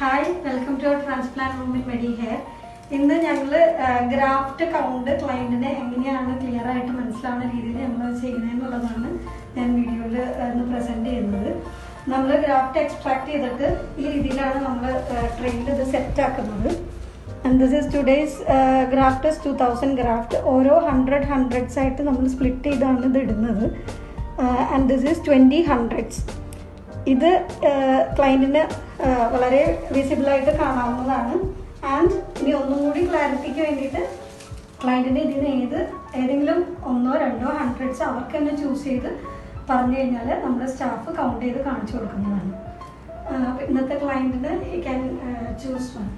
Hi, welcome to our transplant room in MediHair. ഇന്ന് ഞങ്ങൾ graft count ക്ലയൻറ്റിനെ എങ്ങനെയാണ് clear ആയിട്ട് മനസ്സിലാവുന്ന രീതിയിൽ ഞങ്ങൾ ചെയ്യുന്നതെന്നുള്ളതാണ് ഞാൻ വീഡിയോയിൽ ഒന്ന് പ്രസൻറ്റ് ചെയ്യുന്നത്. നമ്മൾ ഗ്രാഫ്റ്റ് എക്സ്ട്രാക്ട് ചെയ്തിട്ട് ഈ രീതിയിലാണ് നമ്മൾ ട്രെയിനിൽ ഇത് സെറ്റ് ആക്കുന്നത്. And this is today's graft is 2000 graft. ഓരോ 100 ഹൺഡ്രഡ്സ് ആയിട്ട് നമ്മൾ സ്പ്ലിറ്റ് ചെയ്താണ് ഇത് ഇടുന്നത്. And this is 20 hundreds. ഇത് ക്ലയൻറ്റിന് വളരെ വിസിബിളായിട്ട് കാണാവുന്നതാണ്. ആൻഡ് ഇനി ഒന്നും കൂടി ക്ലാരിറ്റിക്ക് വേണ്ടിയിട്ട് ക്ലയൻറ്റിന് ഇതിന് ഏതെങ്കിലും 1 or 2 ഹൺഡ്രഡ്സ് അവർക്ക് തന്നെ ചൂസ് ചെയ്ത് പറഞ്ഞു കഴിഞ്ഞാൽ നമ്മുടെ സ്റ്റാഫ് കൗണ്ട് ചെയ്ത് കാണിച്ചു കൊടുക്കുന്നതാണ്. ഇന്നത്തെ ക്ലയൻറ്റിന് he can choose one.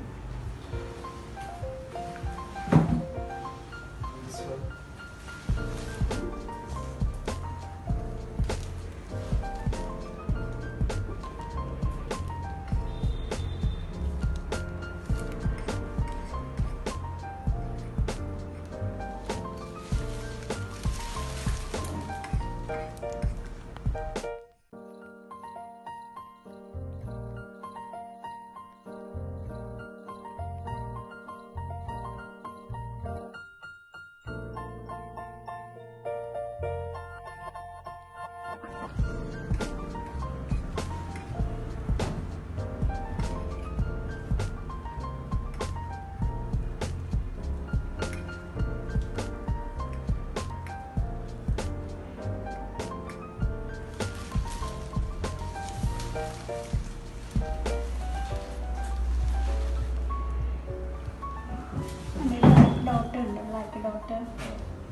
Black dot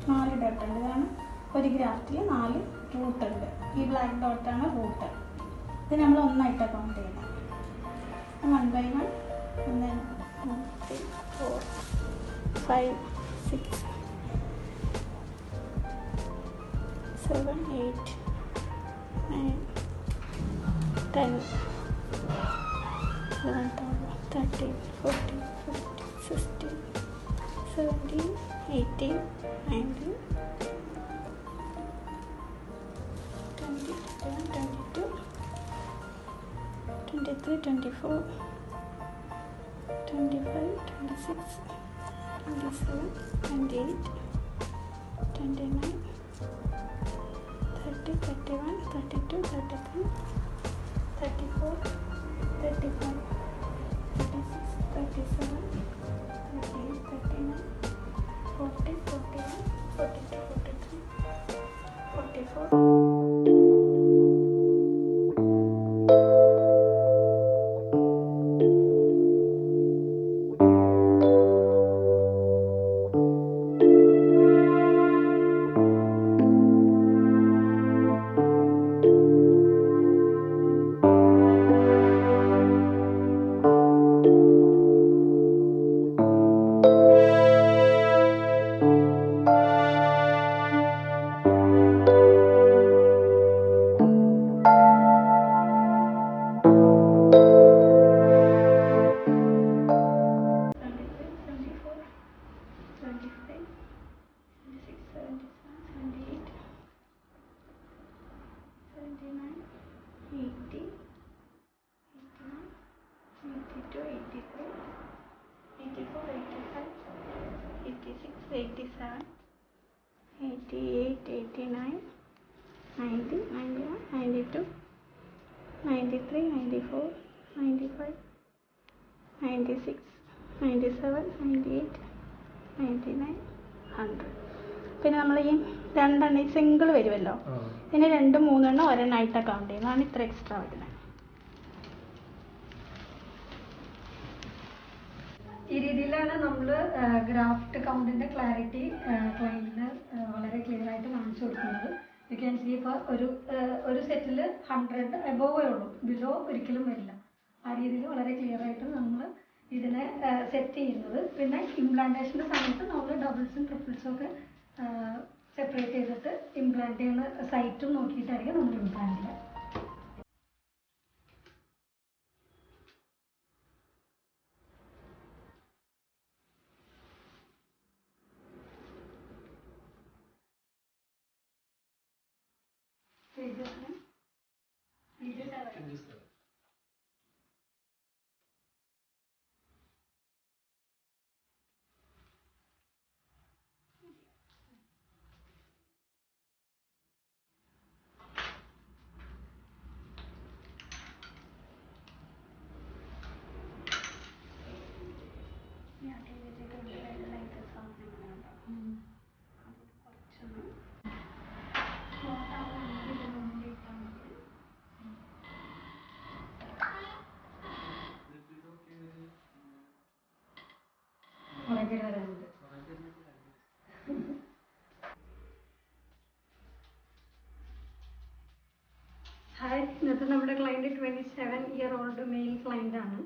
4 dot ഉണ്ട്. ഇതാണ് ഒരു ഗ്രാഫ്റ്റിൽ 4 റൂട്ട് ഉണ്ട്. ഈ ബ്ലാക്ക് ഡോട്ടാണ് റൂട്ട്. ഇത് നമ്മൾ ഒന്നായിട്ട് കൗണ്ട് ചെയ്യണം. 1 by 1 and then 1 3 4 5 6 7 8 9 10 11 12 13 14 15 16 17 18 19 20 21 22 23 24 25 26 27 28 29 30 31 32 33 34 35 36 37 38 39 40 41 42 43 44. പിന്നെ നമ്മൾ ഈ 2 സിംഗിൾ വരുമല്ലോ, ഇതിന് 2 3 ഒരെണ്ണമായിട്ട് കൗണ്ട് ചെയ്യുന്നതാണ് ഇത്ര എക്സ്ട്രാ വരുന്നത്. ഈ രീതിയിലാണ് നമ്മൾ ഗ്രാഫ്റ്റ് കൗണ്ടിന്റെ ക്ലാരിറ്റി ക്ലയന്റിന് വളരെ ക്ലിയർ ആയിട്ട് കാണിച്ചു കൊടുക്കുന്നത്. യു ക്യാൻ സീ ഇപ്പോൾ ഒരു സെറ്റിൽ 100 എബോവേ ഉള്ളൂ, ബിലോ ഒരിക്കലും വരില്ല. ആ രീതിയിൽ വളരെ ക്ലിയർ ആയിട്ട് നമ്മൾ ഇതിനെ സെറ്റ് ചെയ്യുന്നത്. പിന്നെ ഇംപ്ലാന്റേഷൻ്റെ സമയത്ത് നമ്മൾ ഡബിൾസും ട്രിപ്പിൾസും ഒക്കെ സെപ്പറേറ്റ് ചെയ്തിട്ട് ഇംപ്ലാന്റ് ചെയ്യുന്ന സൈറ്റും നോക്കിയിട്ടായിരിക്കും നമ്മൾ ഇംപ്ലാന്റ് ചെയ്യുക. പേര് വരാനുണ്ട്. ഹായ്, ഇന്നത്തെ നമ്മുടെ ക്ലയൻറ്റ് 27-year-old മെയിൽ ക്ലയൻ്റ് ആണ്.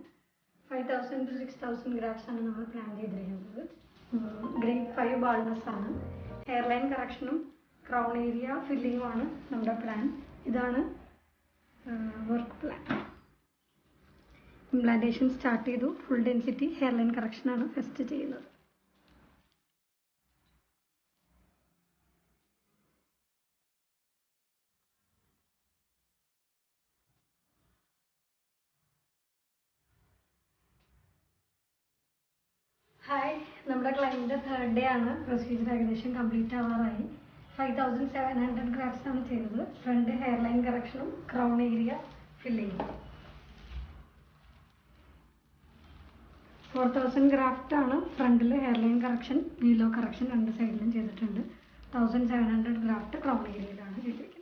5,000 to 6,000 ഗ്രാഫ്സ് ആണ് നമ്മൾ പ്ലാൻ ചെയ്തിരിക്കുന്നത്. ഗ്രേഡ് 5 ബാൾനെസ് ആണ്. ഹെയർ ലൈൻ കറക്ഷനും ക്രൗൺ ഏരിയ ഫില്ലിങ്ങും ആണ് നമ്മുടെ പ്ലാൻ. ഇതാണ് വർക്ക് പ്ലാൻ. ഇംപ്ലാന്റേഷൻ സ്റ്റാർട്ട് ചെയ്തു. ഫുൾ ഡെൻസിറ്റി ഹെയർ ലൈൻ കറക്ഷനാണ് ഫസ്റ്റ് ചെയ്യുന്നത്. ഹായ്, നമ്മുടെ ക്ലയൻറ്റ് 3rd ഡേ ആണ്. പ്രൊസീജിയർ ഏകദേശം കംപ്ലീറ്റ് ആവാറായി. 5,700 ഗ്രാഫ്സ് ആണ് ചെയ്തത്. ഫ്രണ്ട് ഹെയർ ലൈൻ കറക്ഷനും ക്രൗൺ ഏരിയ ഫില്ലിങ്ങും. 4,000 ഗ്രാഫ്റ്റ് ആണ്. ഫ്രണ്ടിൽ ഹെയർ ലൈൻ കറക്ഷൻ, വീലോ കറക്ഷൻ രണ്ട് സൈഡിലും ചെയ്തിട്ടുണ്ട്. 1,700 ഗ്രാഫ്റ്റ് ക്രൗൺ ഏരിയയിലാണ് ചെയ്തിരിക്കുന്നത്.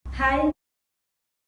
ഹായ്,